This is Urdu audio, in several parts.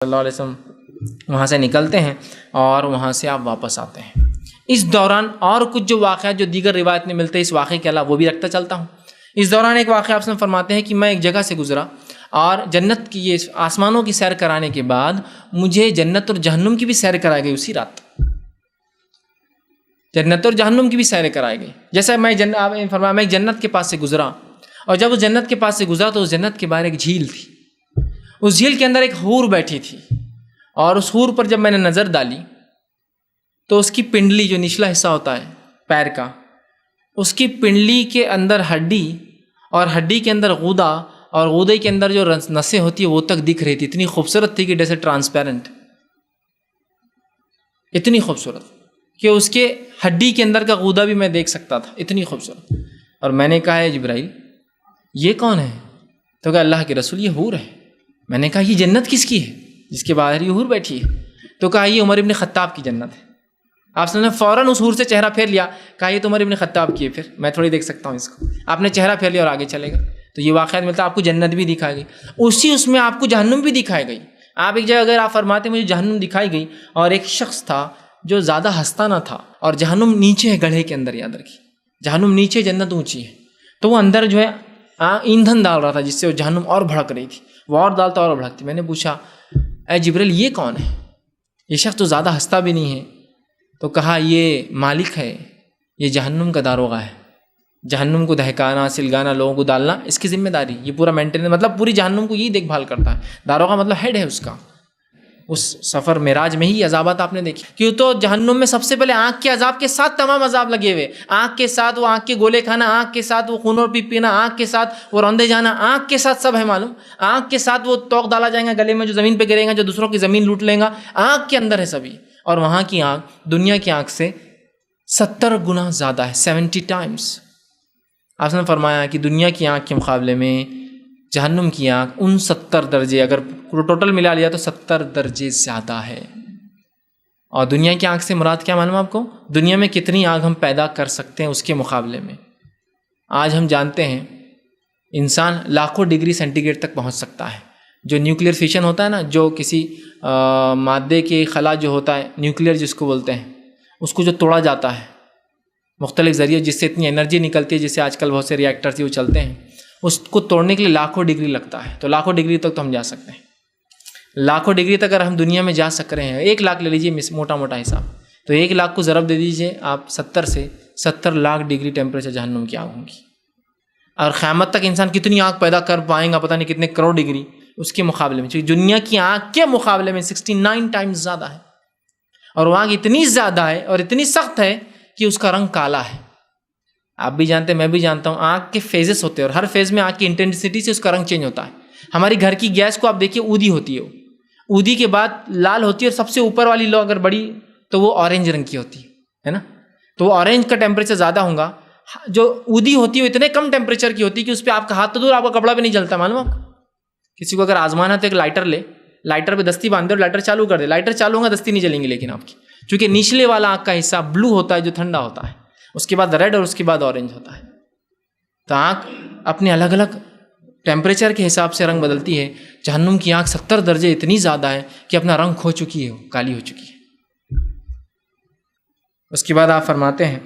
صلی اللہ علیہ وسلم وہاں سے نکلتے ہیں اور وہاں سے آپ واپس آتے ہیں۔ اس دوران اور کچھ جو واقعات جو دیگر روایت میں ملتے ہیں اس واقعے کے علاوہ وہ بھی رکھتا چلتا ہوں۔ اس دوران ایک واقعہ آپ سے فرماتے ہیں کہ میں ایک جگہ سے گزرا اور جنت کی یہ آسمانوں کی سیر کرانے کے بعد مجھے جنت اور جہنم کی بھی سیر کرائی گئی اسی رات۔ جنت اور جہنم کی بھی سیر کرائی گئی۔ جیسا میں ایک جنت کے پاس سے گزرا اور جب اس جنت کے پاس سے گزرا تو اس جنت کے باہر ایک جھیل تھی۔ اس جھیل کے اندر ایک حور بیٹھی تھی اور اس حور پر جب میں نے نظر ڈالی تو اس کی پنڈلی جو نچلا حصہ ہوتا ہے پیر کا، اس کی پنڈلی کے اندر ہڈی اور ہڈی کے اندر غدہ اور غدے کے اندر جو نسیں ہوتی ہیں وہ تک دکھ رہی تھی۔ اتنی خوبصورت تھی کہ جیسے ٹرانسپیرنٹ، اتنی خوبصورت کہ اس کے ہڈی کے اندر کا غدہ بھی میں دیکھ سکتا تھا، اتنی خوبصورت۔ اور میں نے کہا ہے جبرائیل یہ کون ہے؟ تو کہا اللہ کے رسول یہ حور ہے۔ میں نے کہا یہ جنت کس کی ہے جس کے باہر یہ حور بیٹھی ہے؟ تو کہا یہ عمر ابن خطاب کی جنت ہے۔ آپ نے فوراً اس حور سے چہرہ پھیر لیا، کہا یہ تو عمر ابن خطاب کی ہے، پھر میں تھوڑی دیکھ سکتا ہوں اس کو۔ آپ نے چہرہ پھیر لیا اور آگے چلے گئے۔ تو یہ واقعات ملتا ہے آپ کو جنت بھی دکھائی گئی، اس میں آپ کو جہنم بھی دکھائی گئی۔ آپ ایک جگہ اگر آپ فرماتے مجھے جہنم دکھائی گئی اور ایک شخص تھا جو زیادہ ہنستا نہ تھا، اور جہنم نیچے ہے گڑھے کے اندر، یاد رکھیے جہنم نیچے جنت اونچی ہے، تو وہ اندر جو ہے ایندھن ڈال رہا تھا جس سے وہ جہنم اور بھڑک رہی تھی، وہ اور ڈالتا اور بھڑکتی۔ میں نے پوچھا اے جبریل یہ کون ہے؟ یہ شخص تو زیادہ ہنستا بھی نہیں ہے۔ تو کہا یہ مالک ہے، یہ جہنم کا داروغہ ہے، جہنم کو دہکانا سلگانا لوگوں کو ڈالنا اس کی ذمہ داری، یہ پورا مینٹیننس مطلب پوری جہنم کو یہی دیکھ بھال کرتا ہے۔ داروغہ مطلب ہیڈ ہے اس کا۔ اس سفر معراج میں ہی عذابات آپ نے دیکھی، کیوں تو جہنم میں سب سے پہلے آنکھ کے عذاب کے ساتھ تمام عذاب لگے ہوئے، آنکھ کے ساتھ وہ آنکھ کے گولے کھانا، آنکھ کے ساتھ وہ خون اور پیپ پینا، آنکھ کے ساتھ وہ روندے جانا، آنکھ کے ساتھ سب ہے معلوم، آنکھ کے ساتھ وہ توق ڈالا جائے گا گلے میں جو زمین پہ گرے گا، جو دوسروں کی زمین لوٹ لیں گا، آنکھ کے اندر ہے سبھی۔ اور وہاں کی آنکھ دنیا کی آنکھ سے 70 گنا زیادہ ہے، 70 ٹائمز۔ آپ نے فرمایا کہ دنیا کی آنکھ کے مقابلے میں جہنم کی آنکھ 69 درجے، اگر ٹوٹل ملا لیا تو 70 درجے زیادہ ہے۔ اور دنیا کی آنکھ سے مراد کیا معلوم آپ کو؟ دنیا میں کتنی آگ ہم پیدا کر سکتے ہیں اس کے مقابلے میں۔ آج ہم جانتے ہیں انسان لاکھوں ڈگری سینٹی گریڈ تک پہنچ سکتا ہے۔ جو نیوکلیئر فیشن ہوتا ہے نا، جو کسی مادے کے خلا جو ہوتا ہے نیوکلیئر جس کو بولتے ہیں، اس کو جو توڑا جاتا ہے مختلف ذریعے جس سے اتنی انرجی نکلتی ہے، جس سے آج کل بہت سے ریئیکٹرز وہ چلتے ہیں، اس کو توڑنے کے لیے لاکھوں ڈگری لگتا ہے۔ تو لاکھوں ڈگری تک تو ہم جا سکتے ہیں، لاکھوں ڈگری تک اگر ہم دنیا میں جا سک رہے ہیں، 1 لاکھ لے لیجیے موٹا موٹا حساب، تو 1 لاکھ کو ضرب دے دیجیے آپ 70 سے، 70 لاکھ ڈگری ٹیمپریچر جہنم کی آگ ہوگی۔ اور قیامت تک انسان کتنی آگ پیدا کر پائیں گا، پتہ نہیں کتنے کروڑ ڈگری اس کے مقابلے میں، چونکہ دنیا کی آگ کے مقابلے میں 69 ٹائمز زیادہ ہے۔ اور وہ آگ اتنی زیادہ ہے اور اتنی سخت ہے کہ اس کا رنگ کالا ہے۔ آپ بھی جانتے ہیں، میں بھی جانتا ہوں، آگ کے فیزز ہوتے ہیں اور ہر فیز میں آگ کی انٹینسٹی سے اس کا رنگ چینج ہوتا ہے۔ ہماری گھر کی گیس کو آپ دیکھیے، اودی ہوتی ہے، اودی کے بعد لال ہوتی ہے اور سب سے اوپر والی لو اگر بڑی تو وہ اورنج رنگ کی ہوتی ہے نا، تو وہ اورنج کا ٹیمپریچر زیادہ ہوگا۔ جو اودی ہوتی ہے وہ اتنے کم ٹیمپریچر کی ہوتی ہے کہ اس پہ آپ کا ہاتھ تو دور، آپ کا کپڑا بھی نہیں جلتا، معلوم آپ کو۔ کسی کو اگر آزمانا تو ایک لائٹر لے، لائٹر پہ دستی باندھ دے اور لائٹر چالو کر دے، لائٹر چالو ہوگا دستی نہیں جلیں گی، لیکن آپ کی چونکہ نچلے والا آنکھ کا حصہ بلو ہوتا ہے جو ٹھنڈا ہوتا ہے، اس کے بعد ریڈ اور اس کے بعد اورنج ہوتا ہے۔ تو آنکھ اپنے الگ الگ ٹیمپریچر کے حساب سے رنگ بدلتی ہے۔ جہنم کی آنکھ 70 درجے اتنی زیادہ ہے کہ اپنا رنگ کھو چکی ہے، کالی ہو چکی ہے۔ اس کے بعد آپ فرماتے ہیں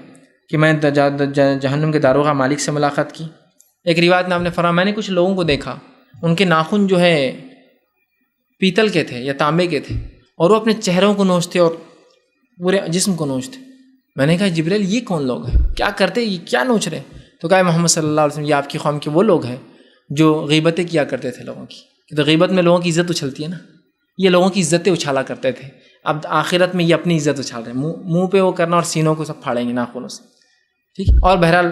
کہ میں جہنم کے داروغہ مالک سے ملاقات کی۔ ایک روایت میں آپ نے فرمایا میں نے کچھ لوگوں کو دیکھا، ان کے ناخن جو ہے پیتل کے تھے یا تانبے کے تھے، اور وہ اپنے چہروں کو نوچتے اور پورے جسم کو نوچتے۔ میں نے کہا جبریل یہ کون لوگ ہیں، کیا کرتے، یہ کیا نوچ رہے؟ تو کہا محمد صلی اللہ علیہ وسلم یہ آپ کی قوم کے وہ لوگ ہیں جو غیبتیں کیا کرتے تھے لوگوں کی، کہ تو غیبت میں لوگوں کی عزت اچھلتی ہے نا، یہ لوگوں کی عزتیں اچھالا کرتے تھے۔ اب آخرت میں یہ اپنی عزت اچھال رہے ہیں، منہ پہ وہ کرنا اور سینوں کو سب پھاڑیں گے ناخنوں سے، ٹھیک۔ اور بہرحال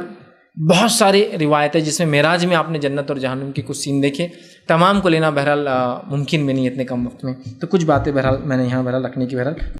بہت ساری روایتیں جس میں معراج میں آپ نے جنت اور جہنم کے کچھ سین دیکھے، تمام کو لینا بہرحال ممکن بھی نہیں اتنے کم وقت میں، تو کچھ باتیں بہرحال میں نے یہاں بہرحال رکھنے کی بہرحال